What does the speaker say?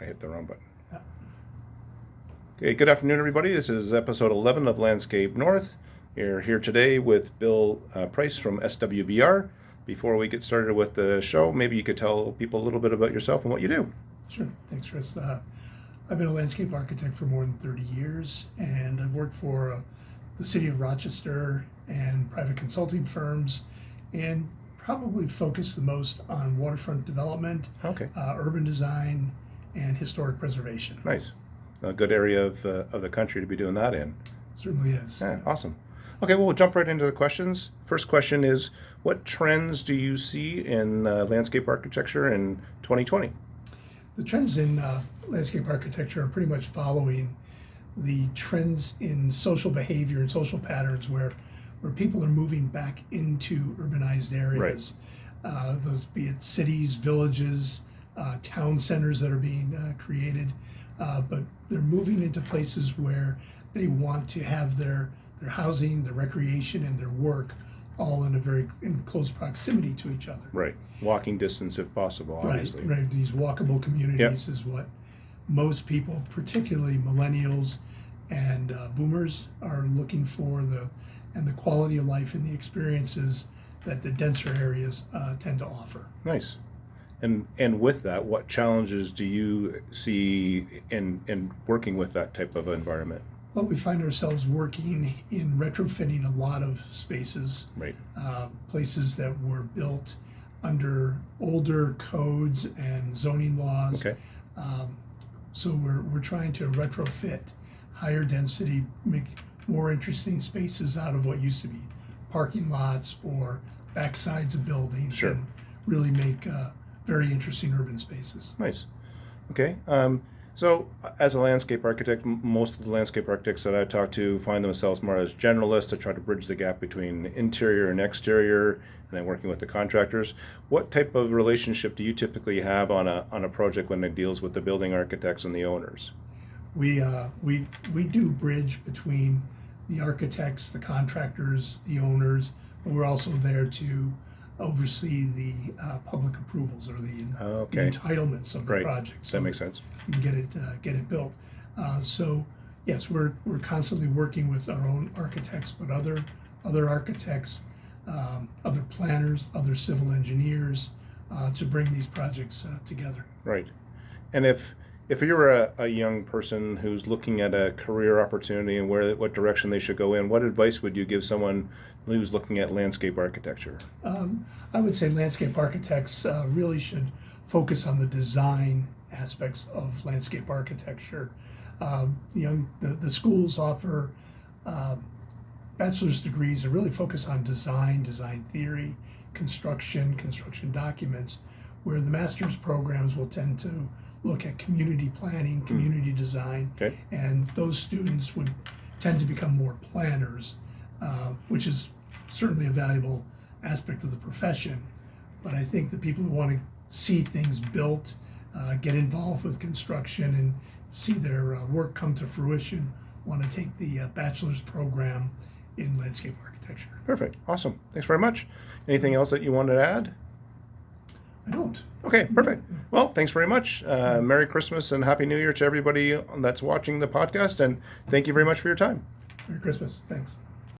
I hit the wrong button. Yeah. Okay, good afternoon, everybody. This is episode 11 of Landscape North. We're here today with Bill Price from SWBR. Before we get started with the show, maybe you could tell people a little bit about yourself and what you do. Sure. Thanks, Chris. I've been a landscape architect for more than 30 years, and I've worked for the city of Rochester and private consulting firms, and probably focused the most on waterfront development, Okay. Urban design, and historic preservation. Nice. A good area of the country to be doing that in. Certainly is. Yeah, awesome. Okay, well, we'll jump right into the questions. First question is, what trends do you see in landscape architecture in 2020? The trends in landscape architecture are pretty much following the trends in social behavior and social patterns where people are moving back into urbanized areas. Those be it cities, villages, town centers that are being created, but they're moving into places where they want to have their housing, their recreation, and their work all in close proximity to each other. Right. Walking distance if possible, obviously. Right. These walkable communities is what most people, particularly millennials and boomers, are looking for, and the quality of life and the experiences that the denser areas tend to offer. Nice. And with that, what challenges do you see in working with that type of environment? Well, we find ourselves working in retrofitting a lot of spaces, Right. Places that were built under older codes and zoning laws. Okay. So we're trying to retrofit higher density, make more interesting spaces out of what used to be parking lots or backsides of buildings. Sure. And really make very interesting urban spaces. Nice. Okay. So as a landscape architect, most of the landscape architects that I talk to find themselves more as generalists to try to bridge the gap between interior and exterior, and then working with the contractors. What type of relationship do you typically have on a project when it deals with the building architects and the owners? We do bridge between the architects, the contractors, the owners, but we're also there to oversee the public approvals or the entitlements of the project. So that makes sense. you can get it built. So yes, we're constantly working with our own architects, but other architects, other planners, other civil engineers to bring these projects together. Right. And if you're a young person who's looking at a career opportunity and what direction they should go in, what advice would you give someone who's looking at landscape architecture? I would say landscape architects really should focus on the design aspects of landscape architecture. The schools offer bachelor's degrees that really focus on design theory, construction documents, where the master's programs will tend to look at community planning, community design, and those students would tend to become more planners, which is certainly a valuable aspect of the profession. But I think the people who want to see things built, get involved with construction, and see their work come to fruition want to take the bachelor's program in landscape architecture. Perfect. Awesome. Thanks very much. Anything else that you wanted to add? I don't. Okay, perfect. Well, thanks very much. Merry Christmas and Happy New Year to everybody that's watching the podcast, and thank you very much for your time. Merry Christmas. Thanks.